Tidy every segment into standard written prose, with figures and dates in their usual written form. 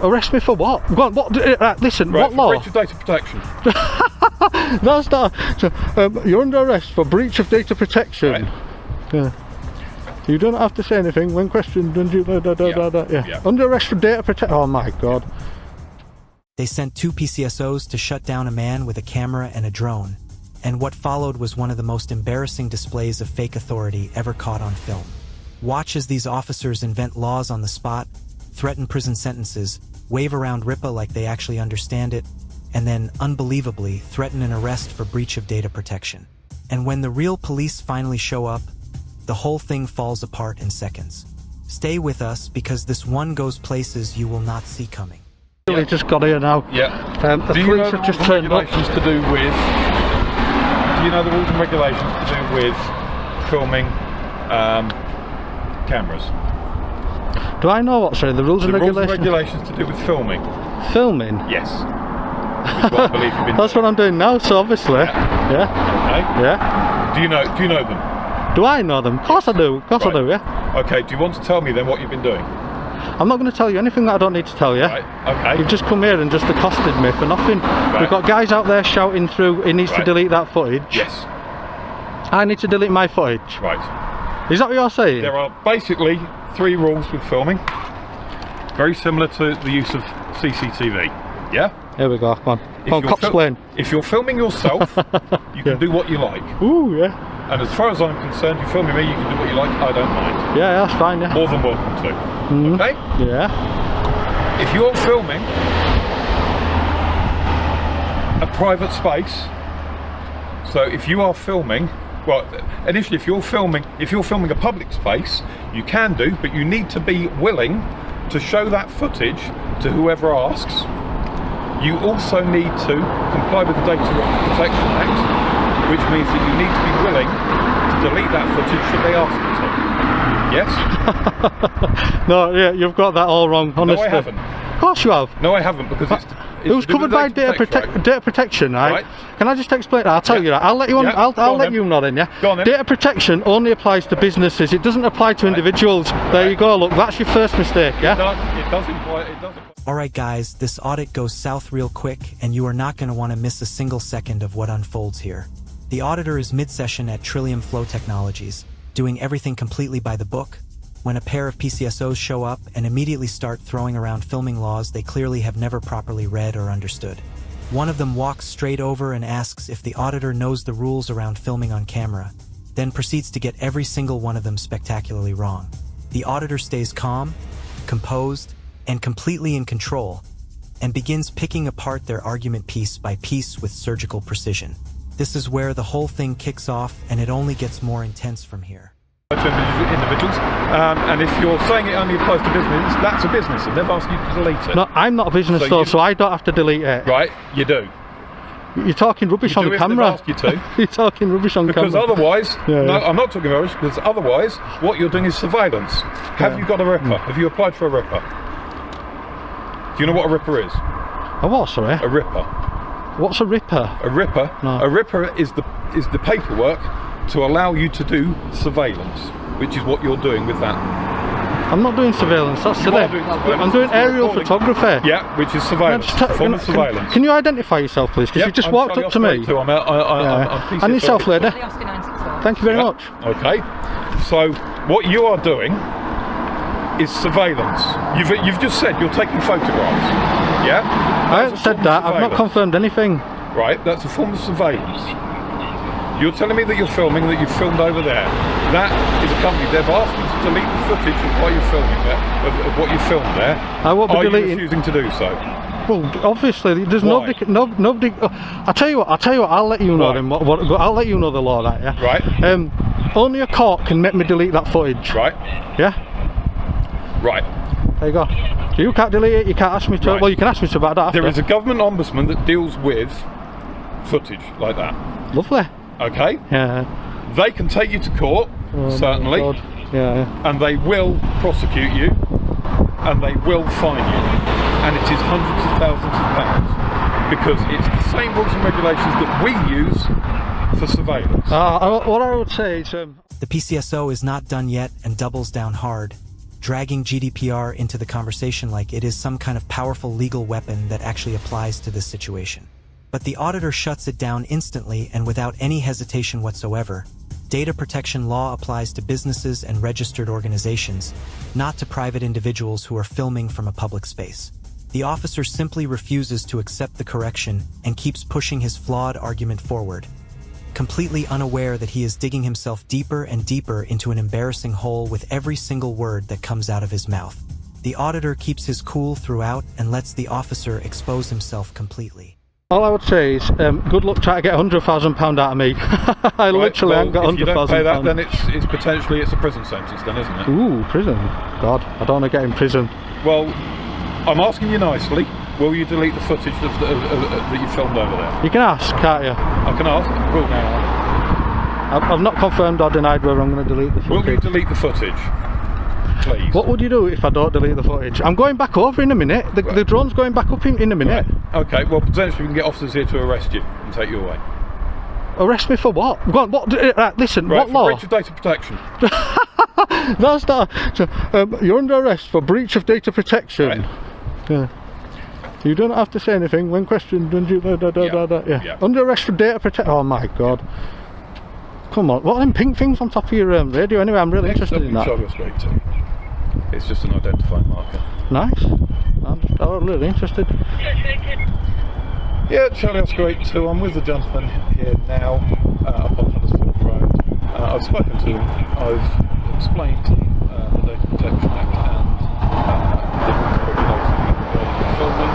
Arrest me for what? Go on, what? Listen, Right, what law? breach of data protection. That's not. You're under arrest for breach of data protection. Right. Yeah. You don't have to say anything when questioned. Yeah. Under arrest for data protection. Oh my God. They sent 2 PCSOs to shut down a man with a camera and a drone, and what followed was one of the most embarrassing displays of fake authority ever caught on film. Watch as these officers invent laws on the spot, threaten prison sentences, wave around RIPA like they actually understand it, and then, unbelievably, threaten an arrest for breach of data protection. And when the real police finally show up, the whole thing falls apart in seconds. Stay with us because this one goes places you will not see coming. We just got here now. Yeah. The police have just turned up. Do you know the rules and regulations to do with filming cameras? Do I know what, sorry, the rules and regulations? Rules and regulations to do with filming. Filming? Yes. Which I believe you've been That's what I'm doing now, so obviously. Yeah. Okay. Yeah. Do you know them? Do I know them? Of course I do. Of course I do, yeah. Okay, do you want to tell me then what you've been doing? I'm not going to tell you anything that I don't need to tell you. Right, okay. You've just come here and just accosted me for nothing. Right. We've got guys out there shouting through, he needs to delete that footage. Yes. I need to delete my footage. Right. Is that what you're saying? There are basically 3 rules with filming. Very similar to the use of CCTV. Yeah? Here we go, come on. Come on, coxplain. If you're filming yourself, you can do what you like. Ooh, yeah. And as far as I'm concerned, you're filming me, you can do what you like, I don't mind. Yeah, that's fine, yeah. More than welcome to. Okay? Yeah. If you're filming a private space, so if you are filming, well, initially if you're filming a public space, you can do, but you need to be willing to show that footage to whoever asks. You also need to comply with the Data Protection Act, which means that you need to be willing to delete that footage should they ask you to. Yes? No, yeah, you've got that all wrong, honestly. No, I haven't. Of course you have. No, I haven't, because it's it was covered by data protection, right? Can I just explain that? I'll tell you that. I'll let you on. I'll let you know then. Yeah. Go on then. Data protection only applies to businesses. It doesn't apply to individuals. There you go. Look, that's your first mistake. Yeah. It does imply. Alright guys, this audit goes south real quick, and you are not going to want to miss a single second of what unfolds here. The auditor is mid-session at Trillium Flow Technologies, doing everything completely by the book, when a pair of PCSOs show up and immediately start throwing around filming laws they clearly have never properly read or understood. One of them walks straight over and asks if the auditor knows the rules around filming on camera, then proceeds to get every single one of them spectacularly wrong. The auditor stays calm, composed, and completely in control, and begins picking apart their argument piece by piece with surgical precision. This is where the whole thing kicks off, and it only gets more intense from here. To individuals, and if you're saying it only applies to business, that's a business, and they've asked you to delete it. No, I'm not a business though, so I don't have to delete it. Right, you do. You're talking rubbish on camera. You to. You're talking rubbish on camera. Because otherwise, no, I'm not talking rubbish, because otherwise, what you're doing is surveillance. Have you got a RIPA? Have you applied for a RIPA? Do you know what a RIPA is? A what, sorry? A RIPA. What's a RIPA? A RIPA? No. A RIPA is the paperwork to allow you to do surveillance, which is what you're doing with that. I'm not doing surveillance, that's silly. I'm doing aerial photography. Yeah, which is surveillance, surveillance. Can you identify yourself, please? Because you just walked up to me. I'm and yourself, lady. Thank you very much. Okay, so what you are doing is surveillance. You've just said you're taking photographs. Yeah? I haven't said that, I've not confirmed anything. Right, that's a form of surveillance. You're telling me that you're filming, that you've filmed over there. That is a company, they've asked you to delete the footage of what you're filming there, of what you filmed there. I won't be deleting. Are you refusing to do so? Well, obviously, there's nobody. I'll tell you what. I'll let you know. Then I'll let you know the law, that. Yeah. Right. Only a court can make me delete that footage. Right. Yeah. Right. There you go. So you can't delete it. You can't ask me to. Right. Well, you can ask me to, but I don't have There to. is a government ombudsman that deals with footage like that. Lovely. Okay. Yeah. They can take you to court, certainly. Yeah. And they will prosecute you, and they will fine you, and it is hundreds of thousands of pounds, because it's the same rules and regulations that we use for surveillance. What I would say is... The PCSO is not done yet and doubles down hard. dragging GDPR into the conversation like it is some kind of powerful legal weapon that actually applies to this situation. But the auditor shuts it down instantly and without any hesitation whatsoever. Data protection law applies to businesses and registered organizations, not to private individuals who are filming from a public space. The officer simply refuses to accept the correction and keeps pushing his flawed argument forward, completely unaware that he is digging himself deeper and deeper into an embarrassing hole with every single word that comes out of his mouth. The auditor keeps his cool throughout and lets the officer expose himself completely. All I would say is, good luck trying to get £100,000 out of me. I literally haven't got £100,000. If you don't pay that, then it's potentially a prison sentence, then, isn't it? Ooh, prison. God, I don't want to get in prison. Well, I'm asking you nicely. Will you delete the footage that you filmed over there? You can ask, can't you? I can ask. Will you? I've not confirmed or denied whether I'm going to delete the footage. Will you delete the footage? Please. What would you do if I don't delete the footage? I'm going back over in a minute. The drone's going back up in a minute. Right. Okay, well, potentially we can get officers here to arrest you and take you away. Arrest me for what? Listen, right, what law? Breach of data protection. That's not. You're under arrest for breach of data protection. Right. Yeah. You don't have to say anything when questioned. Yeah. Under arrest for data protection. Oh my God. Come on. What are them pink things on top of your radio? Anyway, I'm really interested in that. It's just an identifying marker. Nice. I'm really interested. Yeah, Charlie Oscar 82. I'm with the gentleman here now up on Huddersfield Road. I've spoken to him. I've explained the Data Protection Act and the regulations filming.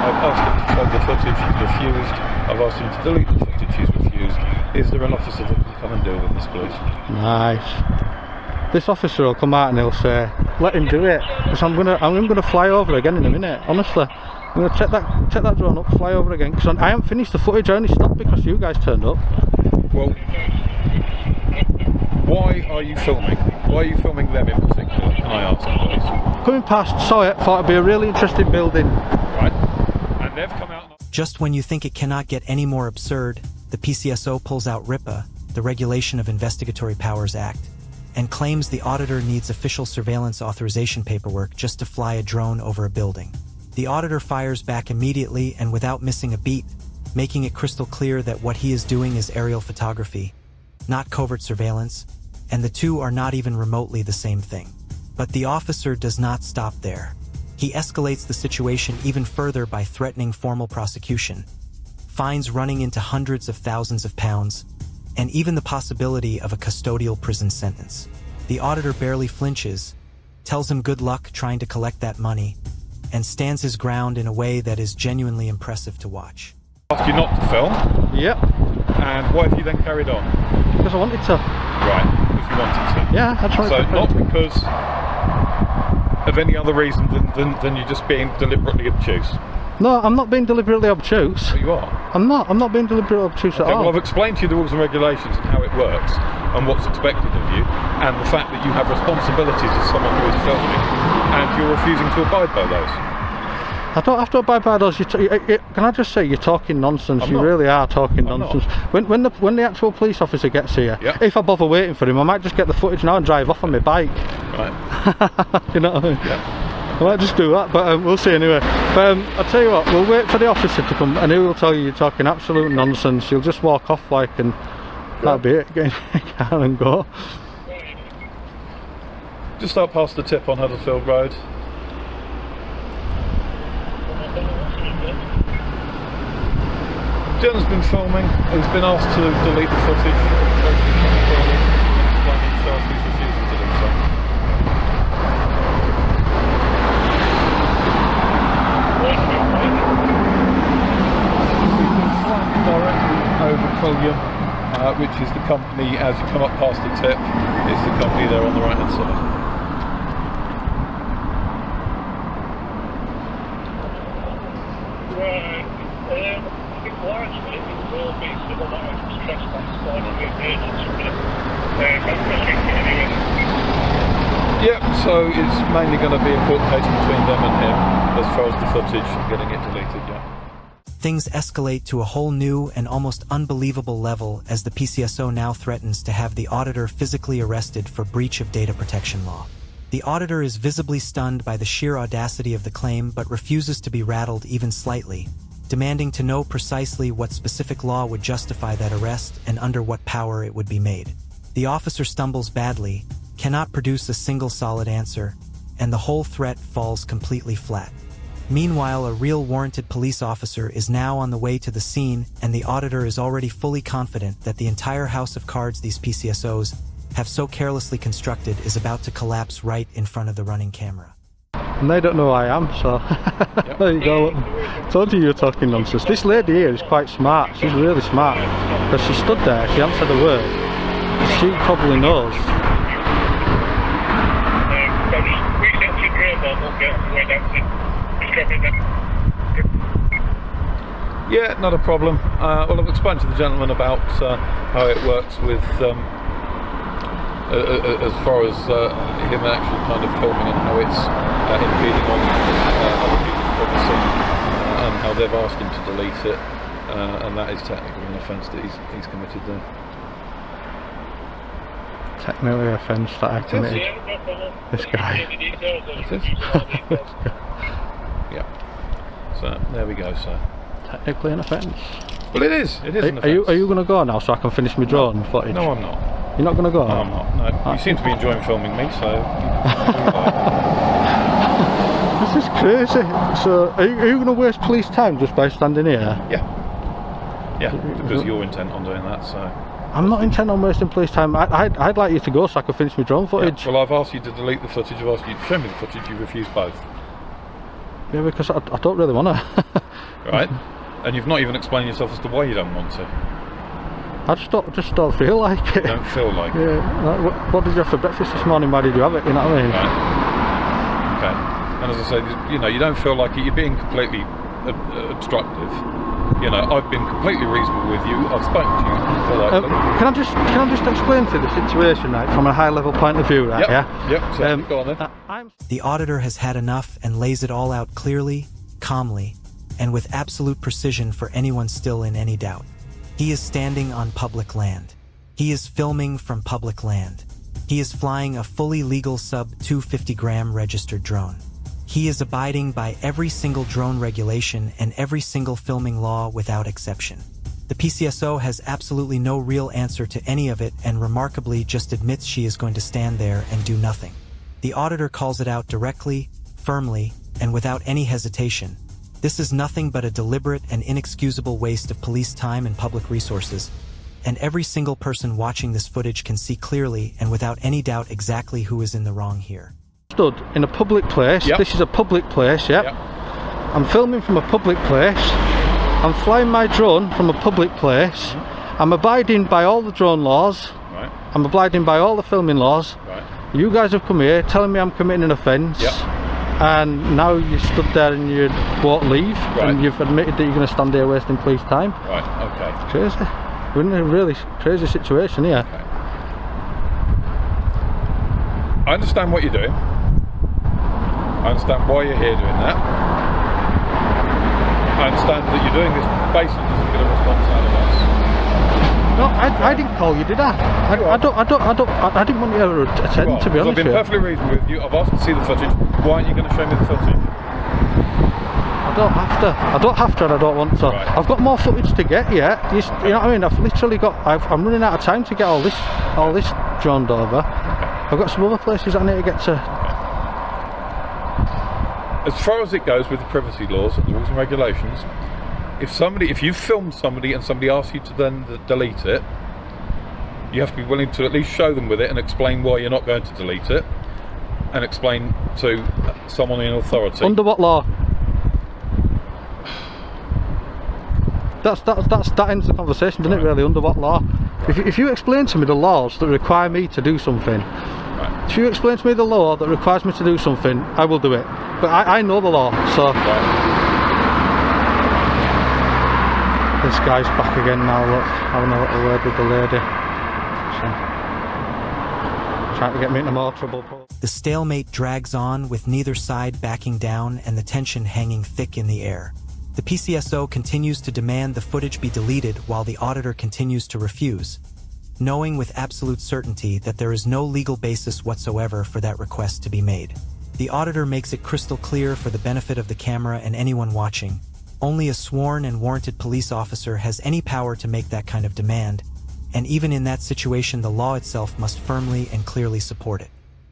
I've asked him to show the footage. He's refused. I've asked him to delete the footage. He's refused. Is there an officer that can come and deal with this, please? Nice. This officer will come out and he'll say, "Let him do it," because I'm gonna fly over again in a minute. Honestly, I'm gonna take that drone up, fly over again, because I haven't finished the footage. I only stopped because you guys turned up. Well, why are you filming? Why are you filming them in particular? Can I ask, please? Coming past, saw it, thought it'd be a really interesting building. Right, and they've come out. Just when you think it cannot get any more absurd, the PCSO pulls out RIPA, the Regulation of Investigatory Powers Act, and claims the auditor needs official surveillance authorization paperwork just to fly a drone over a building. The auditor fires back immediately and without missing a beat, making it crystal clear that what he is doing is aerial photography, not covert surveillance, and the two are not even remotely the same thing. But the officer does not stop there. He escalates the situation even further by threatening formal prosecution, fines running into hundreds of thousands of pounds, and even the possibility of a custodial prison sentence. The auditor barely flinches, tells him good luck trying to collect that money, and stands his ground in a way that is genuinely impressive to watch. Asked you not to film? Yep. And why have you then carried on? Because I wanted to. Right, because you wanted to. Yeah, that's right. So not because of any other reason than you just being deliberately obtuse? No, I'm not being deliberately obtuse. But you are. I'm not being deliberately obtuse at all. Well, I've explained to you the rules and regulations and how it works and what's expected of you, and the fact that you have responsibilities as someone who is filming, and you're refusing to abide by those. I don't have to abide by those. Can I just say, you're talking nonsense. You really are talking nonsense. When the actual police officer gets here, if I bother waiting for him, I might just get the footage now and drive off on my bike. Right. You know what I mean? Yeah. I might just do that, but we'll see anyway. I'll tell you what, we'll wait for the officer to come and he will tell you you're talking absolute nonsense. You'll just walk off like, and that'll be it. Get in the car and go. Just up past the tip on Huddersfield Road. Jen's been filming. He's been asked to delete the footage. He's refusing to do so. Directly over Trillium, which is the company, as you come up past the tip, is the company there on the right hand side. Largely, it will be civil matters, trespass, agency. Yep, so it's mainly going to be a court case between them and him as far as the footage and getting it deleted, Things escalate to a whole new and almost unbelievable level as the PCSO now threatens to have the auditor physically arrested for breach of data protection law. The auditor is visibly stunned by the sheer audacity of the claim but refuses to be rattled even slightly, demanding to know precisely what specific law would justify that arrest and under what power it would be made. The officer stumbles badly, cannot produce a single solid answer, and the whole threat falls completely flat. Meanwhile, a real warranted police officer is now on the way to the scene, and the auditor is already fully confident that the entire house of cards these PCSOs have so carelessly constructed is about to collapse right in front of the running camera. And they don't know who I am, so there you go. Told you were talking nonsense. This lady here is quite smart. She's really smart. Because she stood there, she hasn't said a word. She probably knows. Yeah, not a problem. Well, I've explained to the gentleman about how it works with as far as him actually kind of filming and how it's impeding on other people's privacy, and how they've asked him to delete it, and that is technically an offence that he's committed there. Technically an offence that I committed. This guy. Yeah. So there we go, sir. Technically an offence. Well, it is an offence. Are you going to go now so I can finish my drone footage? No, I'm not. You're not going to go? No, I'm not. No. You seem to be enjoying filming me, so. This is crazy. So, are you going to waste police time just by standing here? Yeah. Yeah, because you're intent on doing that, so. I'm not intent on wasting police time. I'd like you to go so I can finish my drone footage. Yeah. Well, I've asked you to delete the footage, I've asked you to show me the footage, you refused both. Yeah, because I don't really want to. Right. And you've not even explained yourself as to why you don't want to. I just don't feel like it. You don't feel like it? Yeah. Like, what did you have for breakfast this morning? Why did you have it? You know what I mean? Right. Okay. And as I say, you know, you don't feel like it. You're being completely obstructive. You know, I've been completely reasonable with you. I've spoken to you politely. Can I just explain to you the situation, right, from a high level point of view, right? Yep. Yeah. Yep. So go on then. The auditor has had enough and lays it all out clearly, calmly, and with absolute precision for anyone still in any doubt. He is standing on public land. He is filming from public land. He is flying a fully legal sub-250-gram registered drone. He is abiding by every single drone regulation and every single filming law without exception. The PCSO has absolutely no real answer to any of it and remarkably just admits she is going to stand there and do nothing. The auditor calls it out directly, firmly, and without any hesitation. This is nothing but a deliberate and inexcusable waste of police time and public resources, and every single person watching this footage can see clearly and without any doubt exactly who is in the wrong here. Stood in a public place. Yep. This is a public place, yep. I'm filming from a public place. I'm flying my drone from a public place. I'm abiding by all the drone laws. Right. I'm abiding by all the filming laws. Right. You guys have come here telling me I'm committing an offence. Yep. And now you stood there and you won't leave, right. And you've admitted that you're going to stand here wasting police time. Right, okay. Crazy. We're in a really crazy situation here. Okay. I understand what you're doing. I understand why you're here doing that. I understand that you're doing this basically just to get a response out of us. No, I didn't call you, did I? I didn't want you to attend, to be honest. I've been perfectly reasonable with you. I've asked to see the footage. Why aren't you going to show me the footage? I don't have to and I don't want to. Right. I've got more footage to get yet. You know what I mean? I've literally got, I'm running out of time to get all this droned over. I've got some other places I need to get to. As far as it goes with the privacy laws, the rules and regulations, if you've filmed somebody and somebody asks you to then delete it, you have to be willing to at least show them with it and explain why you're not going to delete it, and explain to someone in authority. Under what law? That ends the conversation, doesn't it, really? Under what law? If you explain to me the laws that require me to do something, if you explain to me the law that requires me to do something, I will do it. But I know the law, so... This guy's back again now, look, having a little word with the lady. So, trying to get me into more trouble. The stalemate drags on with neither side backing down and the tension hanging thick in the air. The PCSO continues to demand the footage be deleted while the auditor continues to refuse. knowing with absolute certainty that there is no legal basis whatsoever for that request to be made. The auditor makes it crystal clear for the benefit of the camera and anyone watching, only a sworn and warranted police officer has any power to make that kind of demand, and even in that situation the law itself must firmly and clearly support it.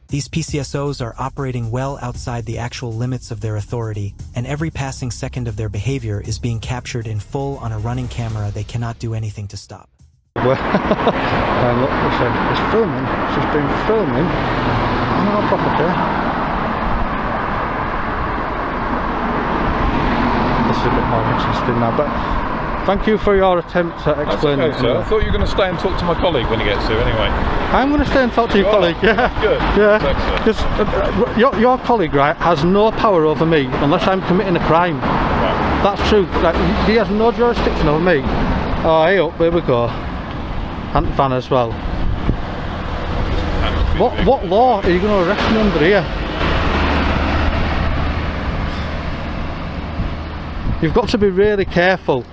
These PCSOs are operating well outside the actual limits of their authority, and every passing second of their behavior is being captured in full on a running camera they cannot do anything to stop. Well, look, it's filming. She's been filming on our property. This is a bit more interesting now, but thank you for your attempt at explaining. That's okay, sir. I thought you were going to stay and talk to my colleague when he gets here anyway. I'm going to stay and talk to your colleague, yeah. Good. Yeah, because your colleague, right, has no power over me unless I'm committing a crime. Right. That's true. Like, he has no jurisdiction over me. Oh, hey up, here we go. And van as well. What law are you going to arrest me under here? You've got to be really careful.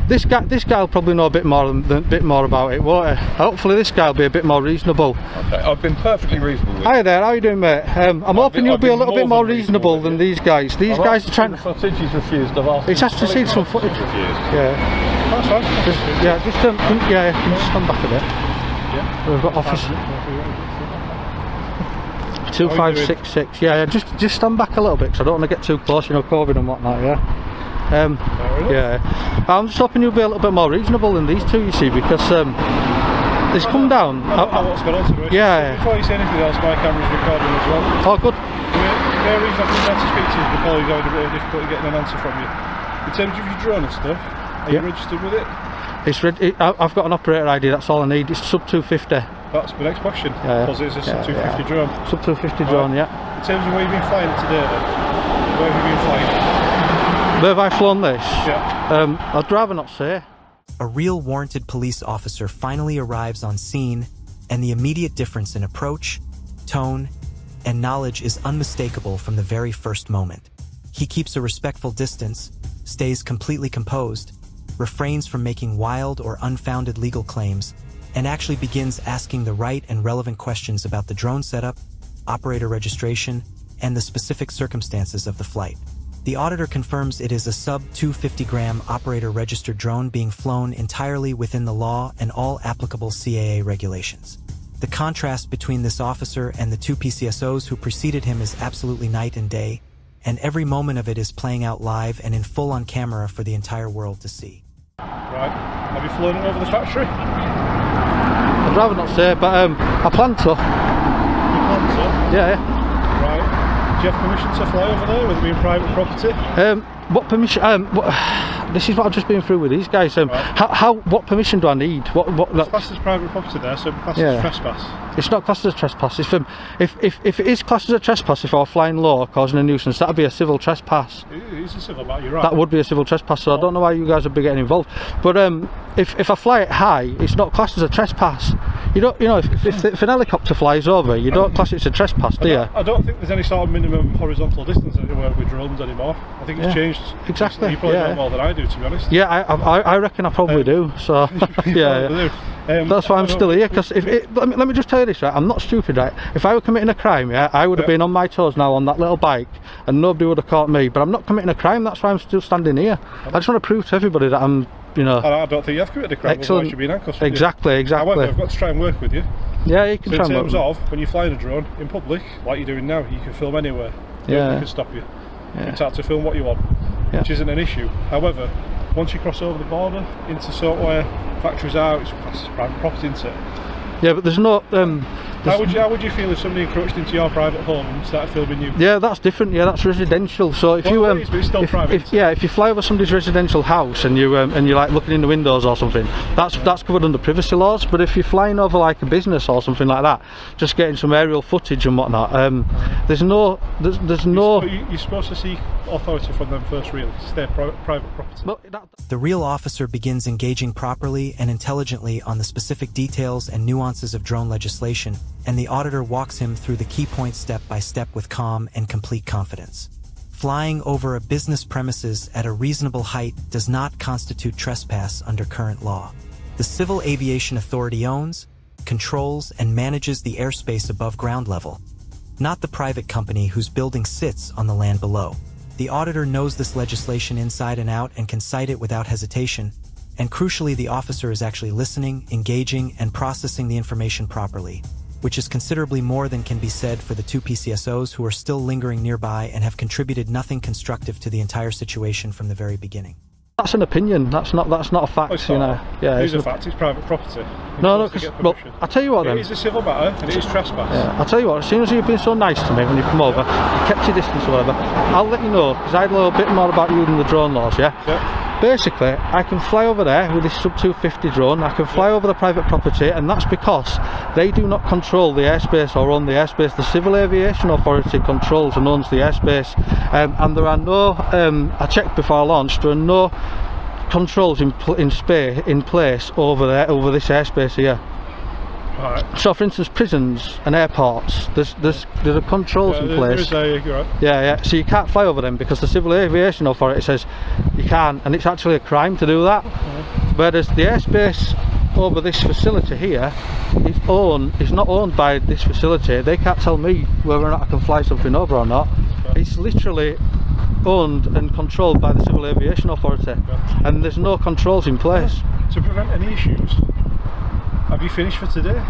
This guy will probably know a bit more about it, won't he? Hopefully this guy will be a bit more reasonable. Okay, I've been perfectly reasonable with you. Hi there, how are you doing, mate? I'm hoping you'll be a little bit more reasonable than these guys. These guys are trying to... Footage he's refused, I've asked. He's asked to see some footage. Yeah. That's fine. Can you just stand back a bit? Yeah. We've got office 2566. Yeah, just stand back a little bit because I don't want to get too close, you know, COVID and whatnot. Yeah. Yeah. I'm just hoping you'll be a little bit more reasonable than these two, you see, because it's come down. I don't know what's going on to it. Yeah. Before you say anything else, my camera's recording as well. Oh, good. The main reason I've been trying to speak to you is because I've had a bit of difficulty getting an answer from you. In terms of your drone and stuff, are you registered with it? I've got an operator ID, that's all I need. It's sub 250. That's my next question, because it's a sub 250 drone. Sub 250 drone, yeah. In terms of where you've been flying it today then, where have you been flying it? Where have I flown this? Yeah. I'd rather not say. A real warranted police officer finally arrives on scene, and the immediate difference in approach, tone, and knowledge is unmistakable from the very first moment. He keeps a respectful distance, stays completely composed, refrains from making wild or unfounded legal claims, and actually begins asking the right and relevant questions about the drone setup, operator registration, and the specific circumstances of the flight. The auditor confirms it is a sub 250-gram operator-registered drone being flown entirely within the law and all applicable CAA regulations. The contrast between this officer and the two PCSOs who preceded him is absolutely night and day, and every moment of it is playing out live and in full on camera for the entire world to see. Right. Have you flown it over the factory? I'd rather not say, but I plan to. You plan to? Yeah. Right. Do you have permission to fly over there, with it being private property? What permission? This is what I've just been through with these guys. What permission do I need? It's classed as private property there, so it's classed as trespass. It's not classed as a trespass. If it is classed as a trespass, if I were flying low causing a nuisance, that would be a civil trespass. It is a civil matter, you're right. That would be a civil trespass, so I don't know why you guys would be getting involved. But if I fly it high, it's not classed as a trespass. You know, if an helicopter flies over, you don't class it as a trespass, do you? I don't think there's any sort of minimum horizontal distance anywhere with drones anymore. I think it's changed. Exactly. You probably know more than I do, to be honest. Yeah, I reckon I probably do. So yeah. That's why I'm still here. Because let me just tell you this, right? I'm not stupid, right? If I were committing a crime, I would have been on my toes now on that little bike, and nobody would have caught me. But I'm not committing a crime. That's why I'm still standing here. I just want to prove to everybody that I'm, you know. I don't think you have committed a crime. Excellent. You should be in handcuffs. Exactly. However, I've got to try and work with you. Yeah, you can try and work. In terms of when you're flying a drone in public, like you're doing now, you can film anywhere. Nobody can stop you. You can start to film what you want, which isn't an issue. However, once you cross over the border into sort of where factories are, it's private property, isn't it? Yeah, but there's no. How would you feel if somebody encroached into your private home and started filming you? Yeah, that's different. Yeah, that's residential. So if you it is, but it's still private. If you fly over somebody's residential house and you're like looking in the windows or something, that's covered under privacy laws. But if you're flying over like a business or something like that, just getting some aerial footage and whatnot, there's no. You're supposed to seek authority from them first, really. It's their private property. The real officer begins engaging properly and intelligently on the specific details and nuances of drone legislation, and the auditor walks him through the key points step by step with calm and complete confidence. Flying over a business premises at a reasonable height does not constitute trespass under current law. The Civil Aviation Authority owns, controls, and manages the airspace above ground level, not the private company whose building sits on the land below. The auditor knows this legislation inside and out and can cite it without hesitation, and crucially, the officer is actually listening, engaging, and processing the information properly, which is considerably more than can be said for the 2 PCSOs who are still lingering nearby and have contributed nothing constructive to the entire situation from the very beginning. That's an opinion. That's not a fact. You know. Yeah, it's a fact. It's private property. No, because well, I tell you what. Then it is a civil matter and it is trespass. Yeah, I tell you what. As soon as you've been so nice to me when you come over, you kept your distance or whatever. I'll let you know because I know a bit more about you than the drone laws. Yeah. Basically, I can fly over there with this sub 250 drone. I can fly over the private property, and that's because they do not control the airspace or own the airspace. The Civil Aviation Authority controls and owns the airspace, and there are no. I checked before I launched. There are no controls in place over there, over this airspace here. Right. So, for instance, prisons and airports, there are controls in place. You're right. Yeah. So you can't fly over them because the Civil Aviation Authority says you can't, and it's actually a crime to do that. Whereas the airspace over this facility here is not owned by this facility. They can't tell me whether or not I can fly something over or not. It's literally owned and controlled by the Civil Aviation Authority, and there's no controls in place. To prevent any issues, have you finished for today?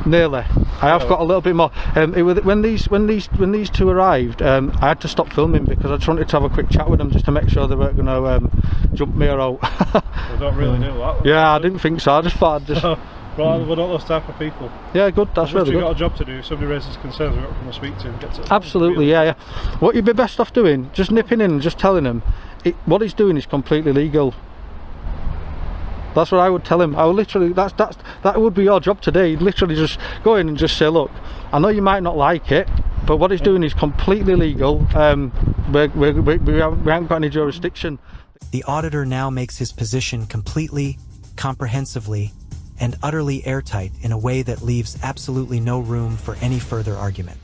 Nearly. I have got a little bit more. When these two arrived, I had to stop filming because I just wanted to have a quick chat with them just to make sure they weren't going to jump me out. I don't really know that. Yeah, I didn't think so. I just thought I'd just. Well, we're not those type of people. Yeah, good. That's really good. We've got a job to do. If somebody raises concerns, we've got to come and speak to him. Get to Absolutely, yeah. What you'd be best off doing, just nipping in and just telling him what he's doing is completely legal. That's what I would tell him. I would literally, that would be your job today. You'd literally just go in and just say, look, I know you might not like it, but what he's doing is completely legal. We haven't got any jurisdiction. The auditor now makes his position completely, comprehensively, and utterly airtight in a way that leaves absolutely no room for any further argument.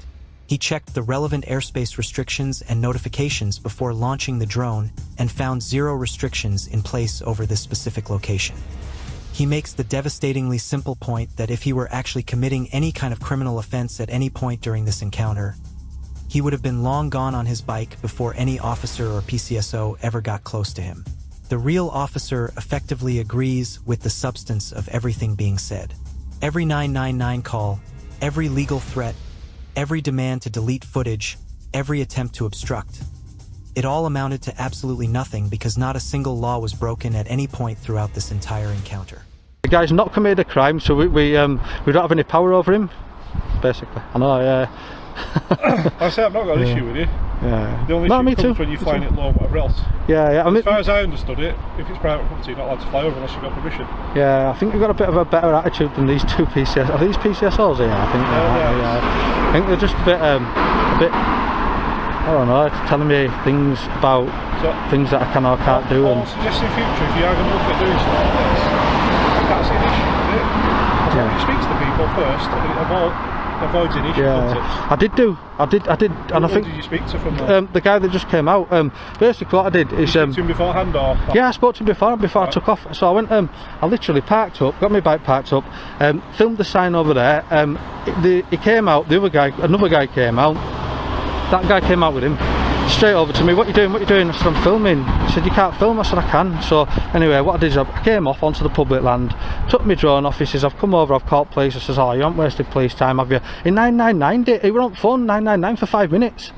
He checked the relevant airspace restrictions and notifications before launching the drone and found 0 restrictions in place over this specific location. He makes the devastatingly simple point that if he were actually committing any kind of criminal offense at any point during this encounter, he would have been long gone on his bike before any officer or PCSO ever got close to him. The real officer effectively agrees with the substance of everything being said. Every 999 call, every legal threat, every demand to delete footage, every attempt to obstruct. It all amounted to absolutely nothing because not a single law was broken at any point throughout this entire encounter. The guy's not committed a crime, so we don't have any power over him, basically. I know, yeah. I say I've not got an issue with you. Yeah. The only issue comes when you're flying it low and whatever else. Yeah. I mean, as far as I understood it, if it's private property, you're not allowed to fly over unless you've got permission. Yeah, I think we've got a bit of a better attitude than these 2 PCSOs. Are these PCSOs here? I think. I think they're just a bit. I don't know, telling me things about things that I can or can't do. I'll suggest in future, if you are going to look at doing stuff like this, I can't see an issue with it. As long as you speak to the people first, it avoids an issue. I did, and I think. Who did you speak to from there? The guy that just came out. Basically, what I did is. You spoke to him beforehand, or? Yeah, I spoke to him before I took off. So I went. I literally parked up, got my bike parked up, filmed the sign over there. He came out. Another guy came out. That guy came out with him. Straight over to me. What you doing? I said, I'm filming. He said, you can't film. I said, I can. So anyway, what I did is I came off onto the public land, took my drone off. He says, I've come over, I've called police. I says, oh, you haven't wasted police time, have you? In 999 he were on phone 999 for 5 minutes.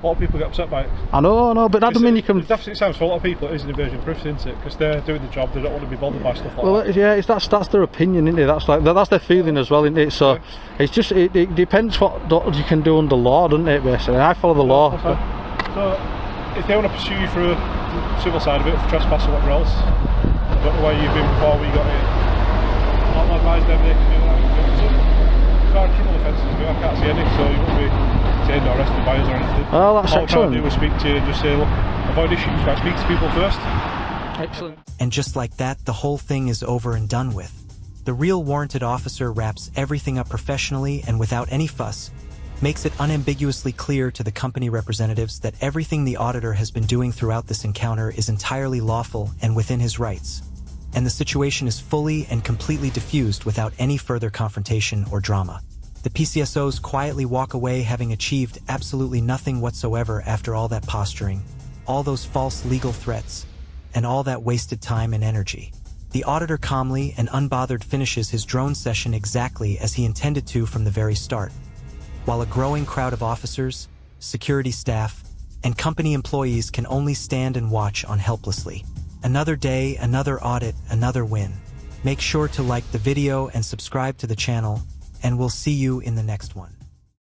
A lot of people get upset by it. I know, but that doesn't mean you can. It sounds for a lot of people it is an invasion of privacy, isn't it? Because they're doing the job, they don't want to be bothered by stuff like that. Well, yeah, that's their opinion, isn't it? That's their feeling as well, isn't it? So it's just it depends what you can do under law, doesn't it? Basically, I follow the law. So if they want to pursue you for a civil side of it, for trespass or whatever else, I don't know where you've been before we got here. I'll advise them they can do that. As far as criminal offences go, I can't see any, so you won't be detained or arrested by us or anything. Oh, that's excellent. All I'm trying to do is speak to you and just say, look, avoid issues, but speak to people first. Excellent. And just like that, the whole thing is over and done with. The real warranted officer wraps everything up professionally and without any fuss, makes it unambiguously clear to the company representatives that everything the auditor has been doing throughout this encounter is entirely lawful and within his rights. and the situation is fully and completely diffused without any further confrontation or drama. The PCSOs quietly walk away having achieved absolutely nothing whatsoever after all that posturing, all those false legal threats, and all that wasted time and energy. The auditor calmly and unbothered finishes his drone session exactly as he intended to from the very start, while a growing crowd of officers, security staff, and company employees can only stand and watch on helplessly. Another day, another audit, another win. Make sure to like the video and subscribe to the channel, and we'll see you in the next one.